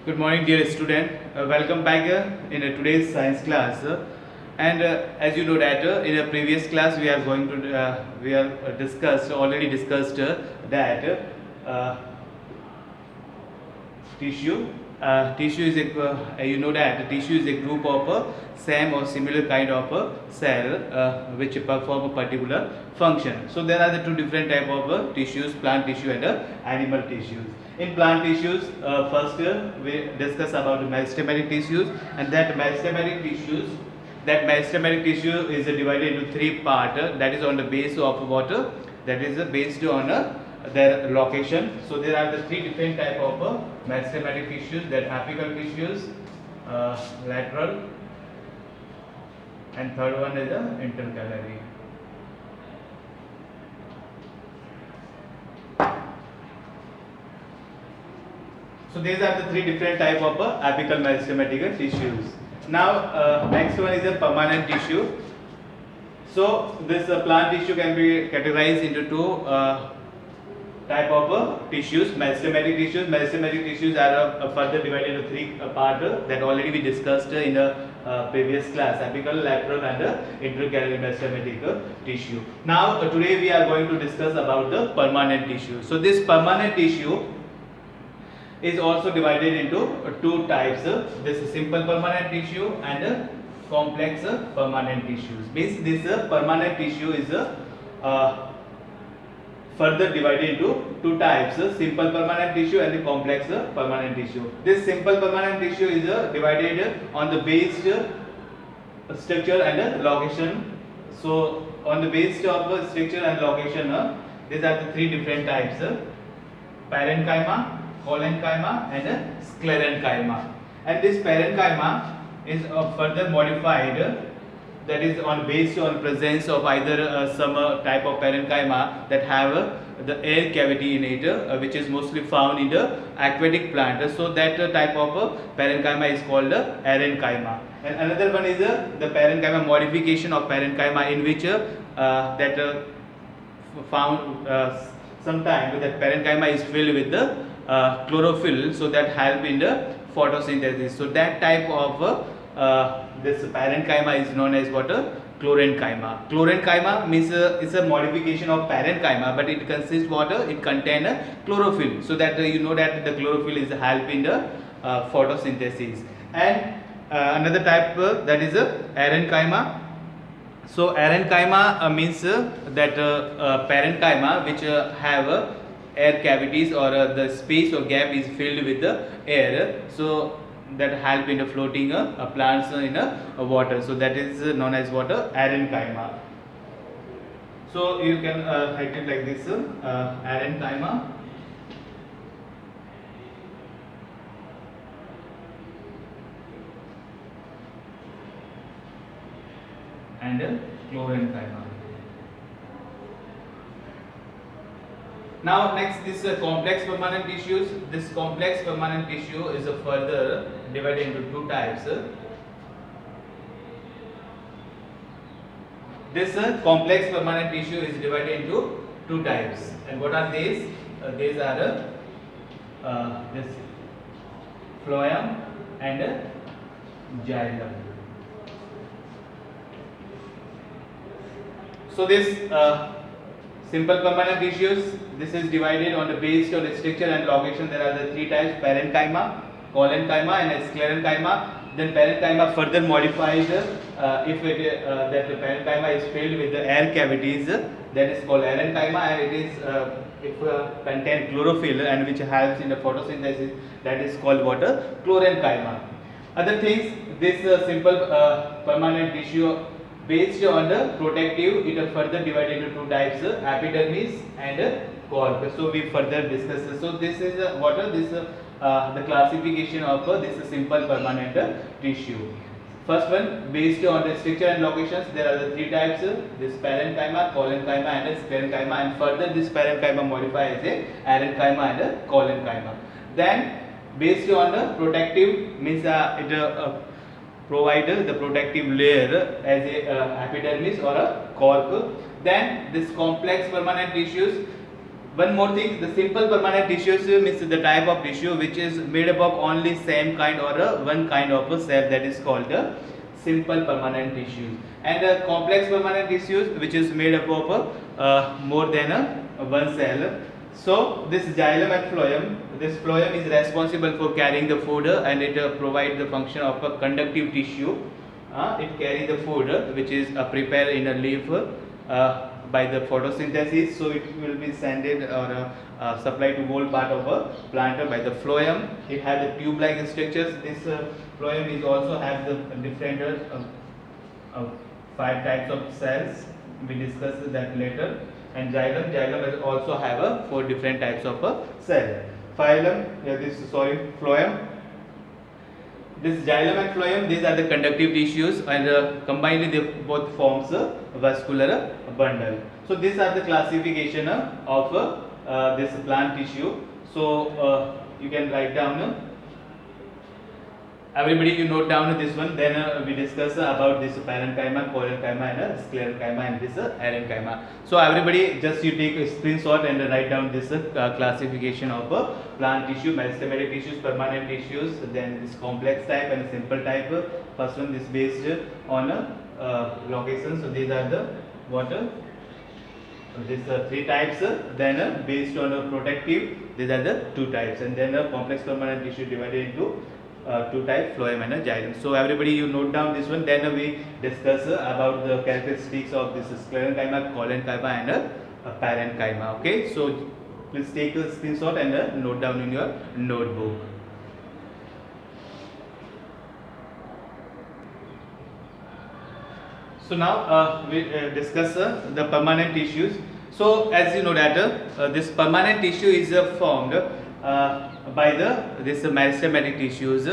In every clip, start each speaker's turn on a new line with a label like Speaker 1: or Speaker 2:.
Speaker 1: Good morning, dear student. Welcome back in today's science class. As you know that in a previous class we have already discussed that tissue. Tissue is you know that tissue is a group of same or similar kind of cell which perform a particular function. So there are the two different type of tissues: plant tissue and animal tissues. In plant tissues, first we discuss about the meristematic tissues, and that meristematic tissue is divided into three parts. That is on the base of water. That is based on their location. So there are the three different type of meristematic tissues: that apical tissues, lateral, and third one is the intercalary. So these are the three different type of apical meristematic tissues. Now next one is a permanent tissue. So this plant tissue can be categorized into two type of tissues: meristematic tissues. Meristematic tissues are further divided into three parts that already we discussed in the previous class: apical, lateral, and intercalary meristematic tissue. Now today we are going to discuss about the permanent tissue. So this permanent tissue is also divided into two types: this simple permanent tissue and complex permanent tissues. Means this permanent tissue is further divided into two types: simple permanent tissue and the complex permanent tissue. This simple permanent tissue is divided on the base structure and location. So on the base of structure and location, these are the three different types: parenchyma, collenchyma, and sclerenchyma. And this parenchyma is further modified, that is on based on presence of either some type of parenchyma that have the air cavity in it, which is mostly found in the aquatic plant. So that type of parenchyma is called arenchyma. And another one is the parenchyma modification of parenchyma, in which that found sometime that parenchyma is filled with the chlorophyll, so that help in the photosynthesis. So that type of this parenchyma is known as what? Chlorenchyma. Chlorenchyma means it's a modification of parenchyma, but it consists what? It contain chlorophyll, so that you know that the chlorophyll is help in the photosynthesis. And another type that is arenchyma. So arenchyma means that parenchyma which have air cavities, or the space or gap is filled with the air, so that help in the floating plants in water. So that is known as water arenchyma. So you can write it like this: arenchyma and chlorenchyma. Now next, this complex permanent tissues. This complex permanent tissue is further divided into two types. This complex permanent tissue is divided into two types. And what are these? These are this phloem and xylem. So this simple permanent tissues, this is divided on the base on the structure and location. There are the three types: parenchyma, collenchyma, and sclerenchyma. Then parenchyma further modified if it that the parenchyma is filled with the air cavities, that is called arenchyma, and it is if contain chlorophyll and which helps in the photosynthesis, that is called water chlorenchyma. Other things, this simple permanent tissue based on the protective, it is further divided into two types: epidermis and cork. So we further discuss this. So this is what this the classification of this simple permanent tissue. First one, based on the structure and locations, there are the three types: this parenchyma, collenchyma, and sclerenchyma. And further this parenchyma modified as a arenchyma and collenchyma. Then based on the protective, means it provide the protective layer as a epidermis or a cork. Then this complex permanent tissues, One more thing, the simple permanent tissues means the type of tissue which is made up of only same kind or one kind of a cell, that is called a simple permanent tissues. And complex permanent tissues which is made up of more than one cell. So this xylem and phloem, this phloem is responsible for carrying the food and it provides the function of a conductive tissue. It carries the food which is prepared in a leaf by the photosynthesis, so it will be sent or supplied to whole part of a plant by the phloem. It has the tube-like structures. This phloem is also has the different 5 types of cells. We discuss that later. And xylem will also have 4 different types of cell. Phylum, phloem. This xylem and phloem, these are the conductive tissues, and combined they both forms a vascular bundle. So these are the classification of this plant tissue. So you can write down. Everybody, you note down this one. Then we discuss about this parenchyma, collenchyma, and sclerenchyma, and this erenchyma. So everybody, just you take a screenshot and write down this classification of plant tissue: meristematic tissues, permanent tissues, then this complex type and simple type. First one, this based on location. So these are the these 3 types. Then based on protective, these are the 2 types, and then complex permanent tissue divided into 2 types, phloem and xylem. So everybody, you note down this one. Then we discuss about the characteristics of this sclerenchyma, collenchyma, and parenchyma. Okay, so please take a screenshot and note down in your notebook. So now we discuss the permanent tissues. So as you know that this permanent tissue is formed by this meristematic tissues.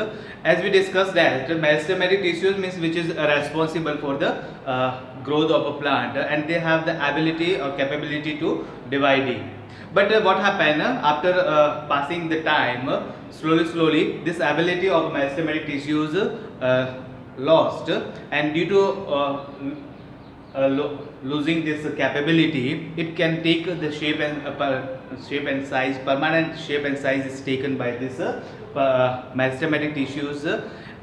Speaker 1: As we discussed that meristematic tissues means which is responsible for the growth of a plant, and they have the ability or capability to dividing. But what happened after passing the time, slowly this ability of meristematic tissues lost, and due to losing this capability, it can take the shape and size. Permanent shape and size is taken by this meristematic tissues,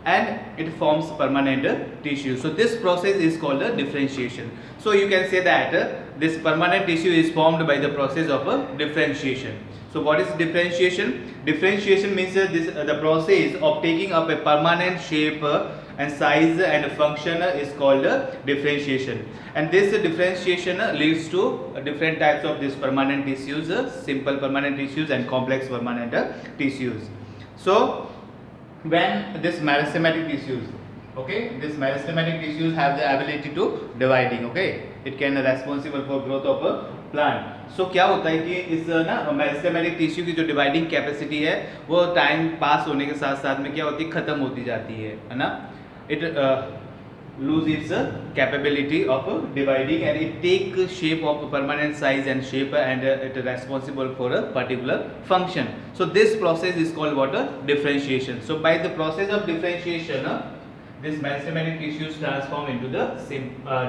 Speaker 1: and it forms permanent tissue. So this process is called differentiation. So you can say that this permanent tissue is formed by the process of differentiation. So what is differentiation? Differentiation means the process of taking up a permanent shape and size and function is called differentiation. And this differentiation leads to different types of these permanent tissues, simple permanent tissues and complex permanent tissues. So when this meristematic tissues, okay, this meristematic tissues have the ability to dividing, okay, it can responsible for growth of a plant. So क्या होता है कि इस ना meristematic tissue की जो dividing capacity है वो टाइम पास होने के साथ साथ में क्या होती है, खत्म होती जाती है ना. It lose its capability of dividing, and it take shape of permanent size and shape, and it is responsible for a particular function. So this process is called what? Differentiation. So by the process of differentiation, this meristematic tissues transform into the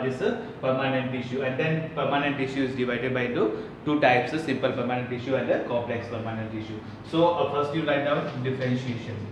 Speaker 1: this permanent tissue, and then permanent tissue is divided by into 2 types: simple permanent tissue and a complex permanent tissue. So first you write down differentiation.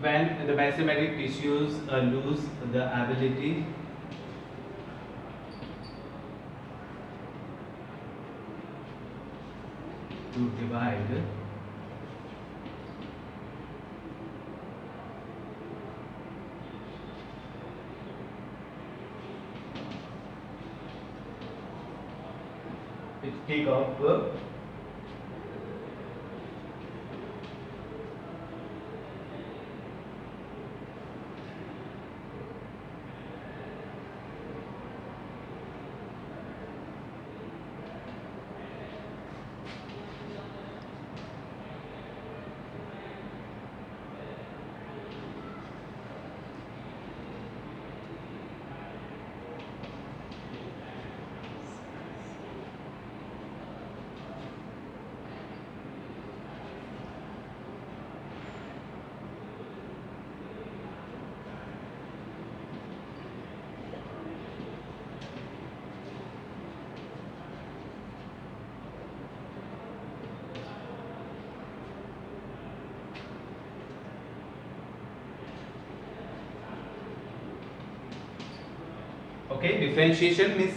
Speaker 1: When the meristematic tissues lose the ability to divide, it take up Okay, differentiation means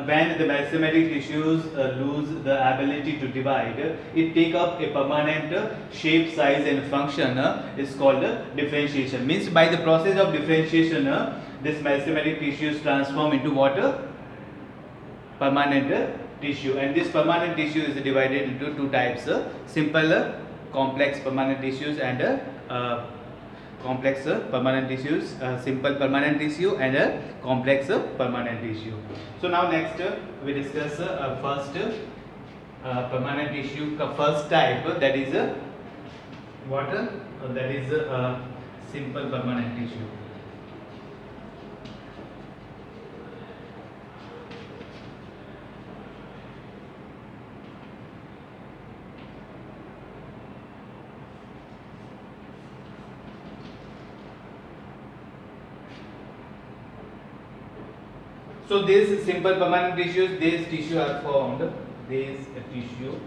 Speaker 1: when the mesometic tissues lose the ability to divide, it take up a permanent shape, size, and function is called differentiation. Means by the process of differentiation, this mesometic tissues transform into what? Permanent tissue, and this permanent tissue is divided into two types: simple complex permanent tissues and complex permanent tissues, simple permanent tissue and complex permanent tissue. So now next we discuss first permanent tissue का first type, that is what that is simple permanent tissue. So these simple permanent tissues, these tissue are formed. These tissue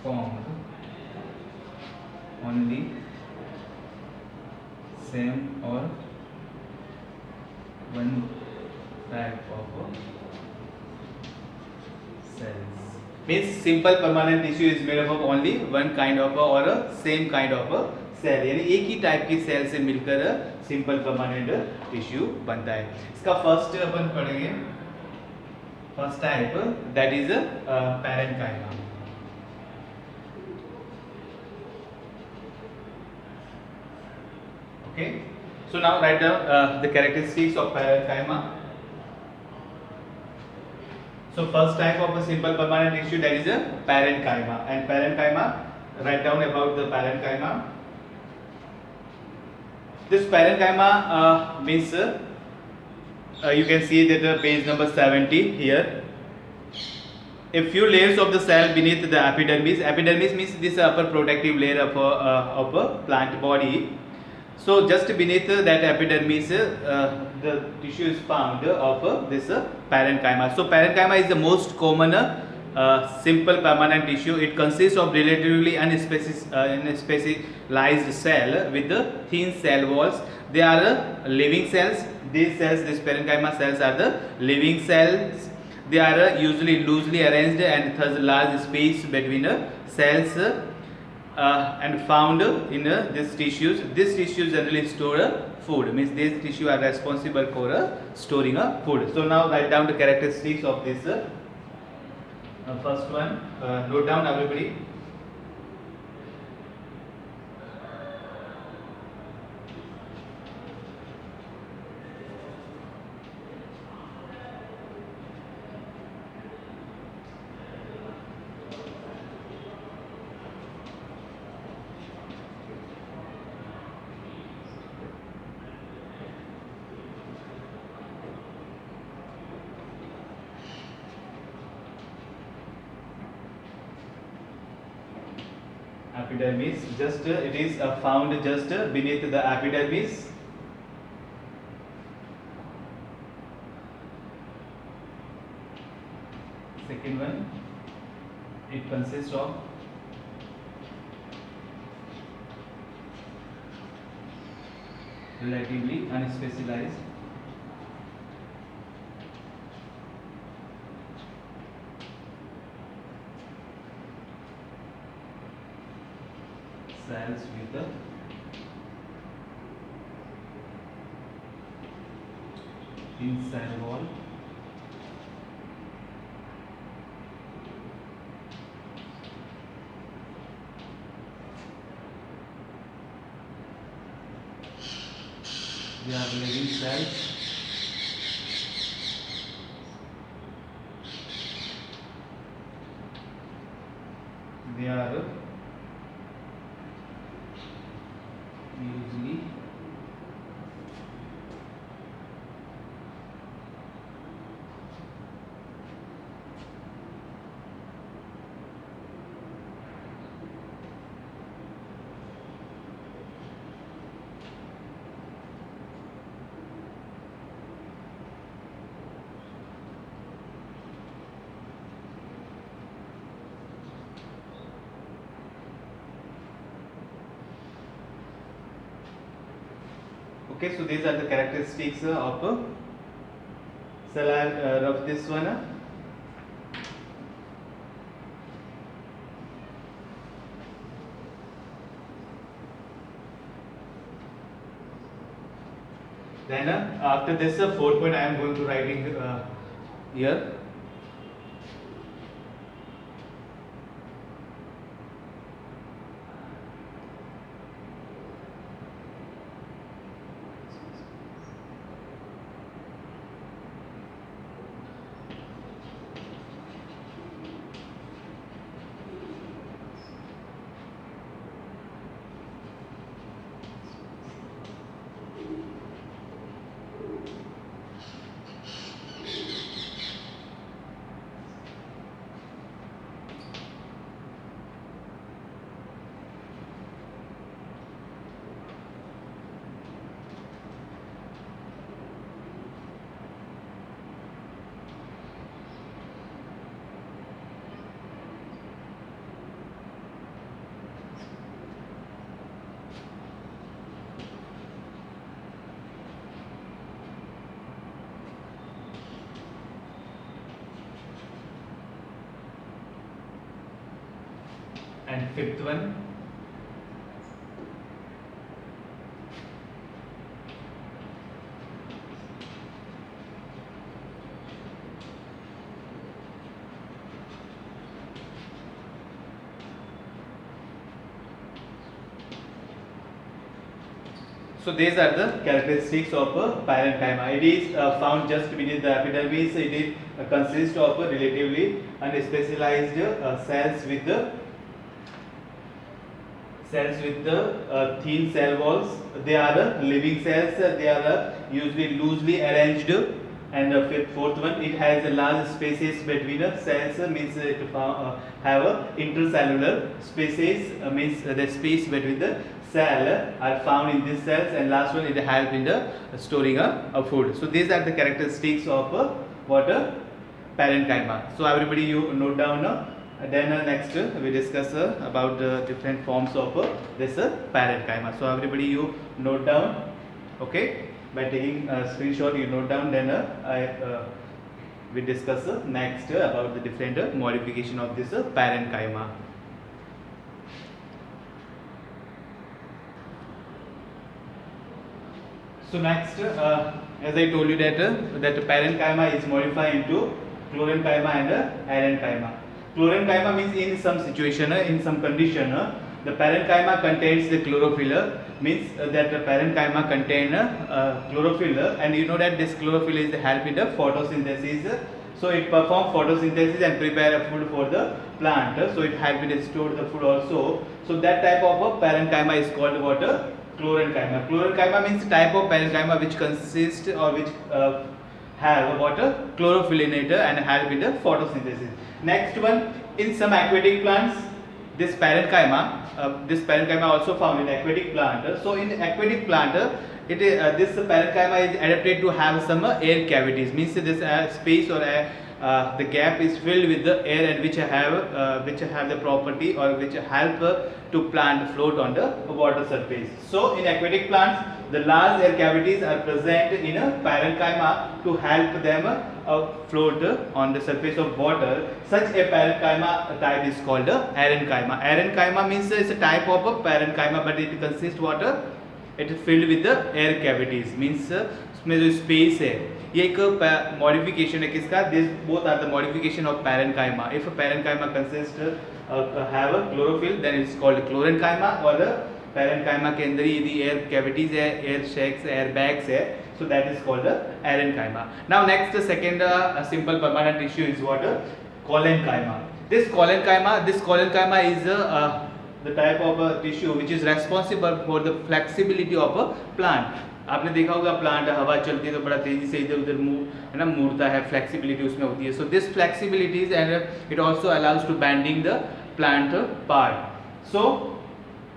Speaker 1: formed only same or one type of cells. Means simple permanent tissue is made up of only one kind of or a same kind of a cell, यानी एक ही type की cell से मिलकर simple permanent tissue बनता है. इसका first अपन पढ़ेंगे, first type that is parenchyma. Okay, so now write down the characteristics of parenchyma. So first type of a simple permanent tissue, that is a parenchyma, and parenchyma, write down about the parenchyma. This parenchyma means you can see that page number 70 here. A few layers of the cell beneath the epidermis. Epidermis means this upper protective layer of a plant body. So just beneath that epidermis, the tissue is found of this parenchyma. So parenchyma is the most common simple permanent tissue. It consists of relatively unspecialized cell with the thin cell walls. They are living cells. These cells, these parenchyma cells, are the living cells. They are usually loosely arranged and thus large space between cells and found in these tissues. These tissues generally store food. Means these tissues are responsible for storing food. So now write down the characteristics of this. First one, note down everybody. Epidermis, just it is found just beneath the epidermis. Second one, it consists of relatively unspecialized cells with the thin cell wall. They are living cells. They are usually Okay, so these are the characteristics of shall I rough this one? Then after this fourth point I am going to writing here. And fifth one, so these are the characteristics of parenchyma. It is found just beneath the epidermis. It is consists of relatively unspecialized cells with the thin cell walls. They are living cells. They are usually loosely arranged. And fourth one, it has a large spaces between cells. Means it have intercellular spaces. Means the space between the cell are found in these cells. And last one, it help in the storing of food. So these are the characteristics of what parenchyma. So everybody, you note down. Then next we discuss about the different forms of this parenchyma. So everybody, you note down. Okay, by taking a screenshot, you note down. Then we discuss next about the different modification of this parenchyma. So next, as I told you that that parenchyma is modified into chlorenchyma and arenchyma. Chlorenchyma means in some situation, in some condition, the parenchyma contains the chlorophyll. Means that the parenchyma contain chlorophyll, and you know that this chlorophyll is help in the photosynthesis. So it perform photosynthesis and prepare a food for the plant. So it help in store the food also. So that type of parenchyma is called what? Chlorenchyma. Chlorenchyma means type of parenchyma which consists or which have what? Chlorophyll in it and help in the photosynthesis. Next one, in some aquatic plants, this parenchyma also found in aquatic plant. So in aquatic plant, this parenchyma is adapted to have some air cavities. Means this space or the gap is filled with the air and which have the property or which help to plant float on the water surface. So in aquatic plants, the large air cavities are present in a parenchyma to help them float on the surface of water. Such a parenchyma type is called arenchyma. Arenchyma means it's a type of a parenchyma, but it consists what? It is filled with the air cavities. Means उसमें जो space है, ये एक modification है किसका? This both are the modification of parenchyma. If a parenchyma consists have a chlorophyll, then it's called chlorenchyma. और parenchyma के अंदर यदि air cavities है, air sacs, air bags है, so that is called arenchyma. Now next, second simple permanent tissue is what? Collenchyma. This collenchyma is the type of tissue which is responsible for the flexibility of a plant. आपने देखा होगा plant हवा चलती है तो बड़ा तेजी से इधर उधर मुड़ता है, फ्लेक्सिबिलिटी उसमें होती है. So this flexibilities and it also allows to bending the plant part. So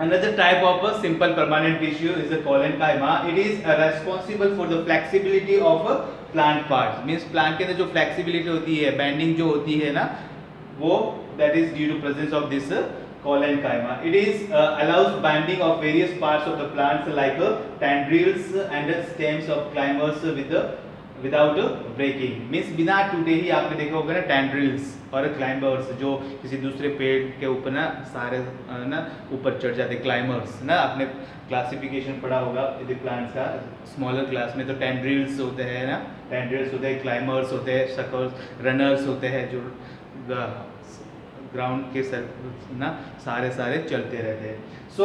Speaker 1: another type of a simple permanent tissue is the collenchyma. It is responsible for the flexibility of a plant parts. Means plant के अंदर जो flexibility होती है, bending जो होती है ना, वो that is due to presence of this collenchyma. It is allows binding of various parts of the plants like tendrils and stems of climbers without breaking. Means बिना टूटे ही आपने देखा होगा ना टेंड्रिल्स और क्लाइंबर्स जो किसी दूसरे पेड़ के ऊपर ना सारे ना ऊपर चढ़ जाते क्लाइंबर्स ना आपने क्लासिफिकेशन पढ़ा होगा यदि प्लांट्स का स्मॉलर क्लास में तो टेंड्रिल्स होते हैं ना टेंड्रिल्स होते हैं क्लाइंबर्स होते हैं सकर्स रनर्स होते हैं जो ग्राउंड के सर ना सारे चलते रहते हैं. So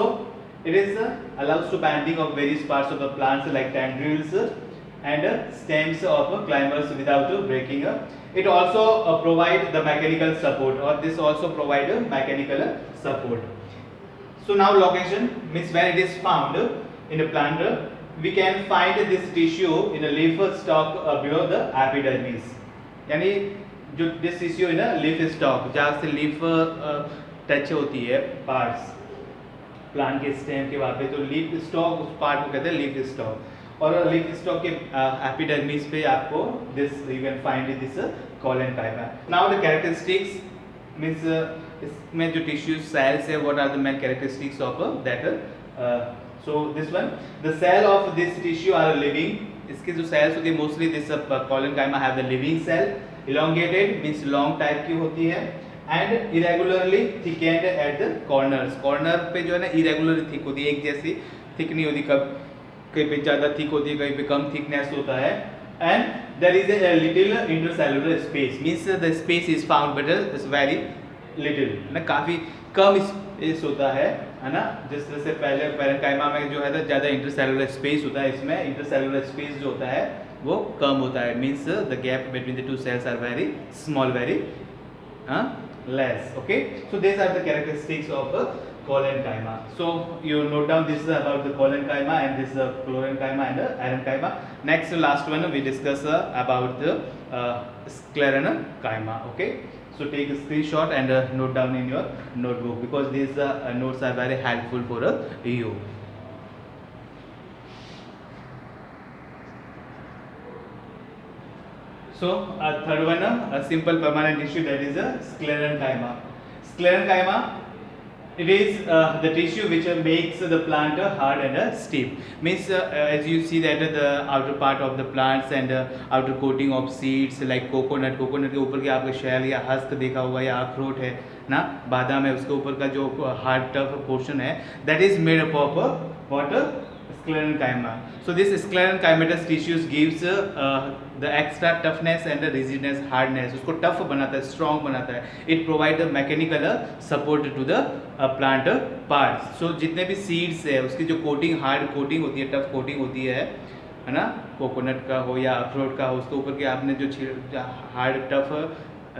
Speaker 1: it is allows to binding of various parts of the plants like tendrils and stems of climbers without breaking up. It also provide the mechanical support, or this also provide mechanical support. So now location means when it is found in a plant, we can find this tissue in a leaf stalk below the epidermis. यानी जो this tissue in a leaf stalk जहाँ से leaf touch होती है parts plant के stem के वहाँ पे तो लीफ स्टॉक उस पार्ट को कहते हैं लीफ स्टॉक. और लीफ स्टॉक के एपिडर्मिस पे आपको this you can find this collenchyma. Now the characteristics means इसमें जो टिश्यू सेल्स है what are the main characteristics of that. So this one the cell of this tissue are living. इसके जो cells होती है mostly this collenchyma have the living cell. Elongated means long type की होती है and irregularly thickened at the corners. Corner पे जो है ना इरेगुलरली थिक होती है, एक जैसी थिक नहीं होती, कहीं पे ज़्यादा थिक होती है कहीं पे कम थिकनेस होता है. And there is a little intercellular space means the space is found but it's very little ना काफ़ी कम स्पेस होता है ना. जिस तरह से पहले पैरेंकाइमा में जो है ना ज़्यादा इंटरसेलुलर स्पेस होता है, इसमें इंटरसेलुलर स्पेस जो होता है वो कम होता है. Means the gap between the two cells are very small, very less. Okay, so these are the characteristics of collenchyma. So you note down this is about the collenchyma and this chlorenchyma and arenchyma. Next last one we discuss about the sclerenchyma. Okay, so take a screenshot and note down in your notebook because these notes are very helpful for you. So third one a simple permanent tissue, that is a sclerenchyma. Sclerenchyma, it is the tissue which makes the plant hard and stiff. Means as you see that the outer part of the plants and outer coating of seeds like coconut के ऊपर के आपके शैल या husk देखा होगा या अखरोट है ना, बादाम है, उसके ऊपर का जो हार्ड टफ पोर्शन है that is made up of what sclerenchyma. So this sclerenchymatous tissues gives the extra toughness and the rigidness, hardness, उसको tough बनाता है, strong बनाता है. It provide the mechanical support to the plant parts. So जितने भी seeds है उसकी जो coating, hard coating होती है, tough coating होती है ना, कोकोनट का हो या अखरोट का हो, उसके ऊपर के आपने जो हार्ड टफ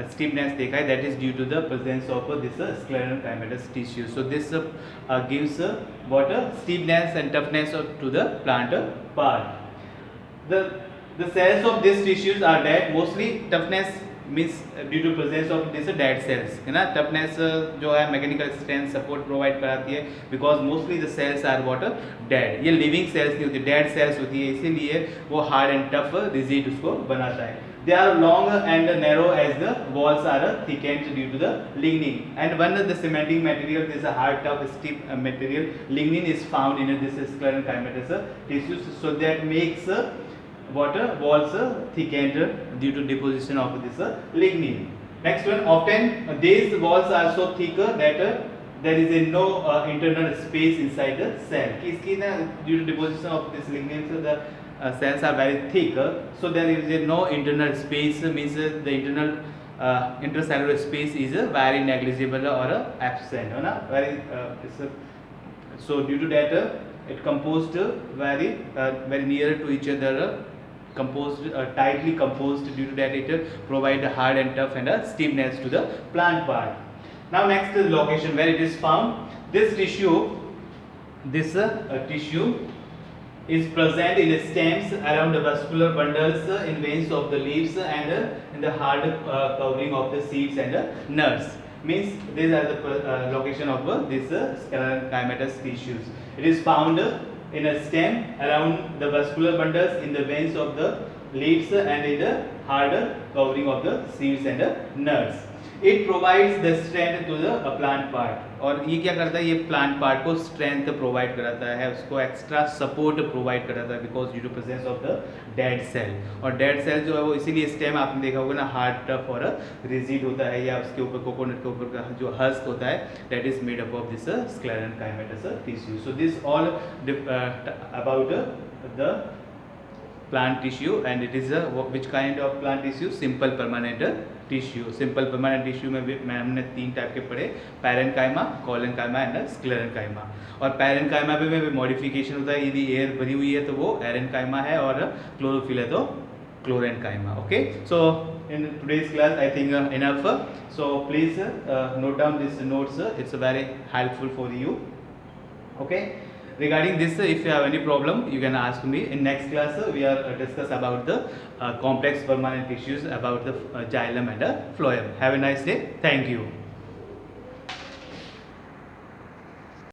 Speaker 1: stiffness देखा है, that is due to the presence of this sclerenchymatous tissue. So this gives what stiffness and toughness to the plant part. The cells of these tissues are dead. Mostly toughness means due to presence of this dead cells है ना. toughness जो है mechanical strength support provide कराती है because mostly the cells are what dead. ये living cells नहीं होती, dead cells होती है, इसीलिए वो hard and tough rigid उसको बनाता है. They are long and narrow as the walls are thickened due to the lignin. And when the cementing material, this is a hard, tough, stiff material, lignin is found in this sclerenchymatous tissues. So that makes walls thickened due to deposition of this lignin. Next one, often these walls are so thick that there is no internal space inside the cell. किसकी ना due to deposition of this lignin, so the cells are very thick, so there is no internal space, means the internal intercellular space is very negligible or absent, है ना, very so due to that it composed very near to each other, composed tightly composed. Due to that it provide hard and tough and stiffness to the plant part. Now next is location where it is found. This tissue is present in the stems, around the vascular bundles, in veins of the leaves and in the hard covering of the seeds and nuts. Means these are the location of this sclerenchymatous tissues. It is found in a stem, around the vascular bundles, in the veins of the leaves and in the hard covering of the seeds and nuts. It provides the strength to the plant part. और ये क्या करता है, ये plant part को strength provide कराता है, उसको एक्स्ट्रा सपोर्ट प्रोवाइड कराता है because due to presence of the dead cell. और डेड सेल जो है वो इसीलिए स्टेम आपने देखा होगा ना हार्ड टफ और रिजिड होता है, या उसके ऊपर कोकोनट के ऊपर का जो हस्क होता है that is made up of this sclerenchymatous tissue. So this all about the plant tissue, and it is a which kind of plant tissue? Simple permanent tissue. Simple permanent tissue में हमने 3 type के पढ़े, parenchyma, collenchyma and sclerenchyma. और parenchyma पे में modification होता है, यदि एयर भरी हुई है तो वो एरेन्काइमा है, और क्लोरोफिल है तो क्लोरेन्काइमा। Okay, so in today's class I think enough, so please note down these notes, it's very helpful for you. Okay, regarding this if you have any problem you can ask me. In next class we are discuss about the complex permanent tissues, about the xylem and phloem. Have a nice day. Thank you.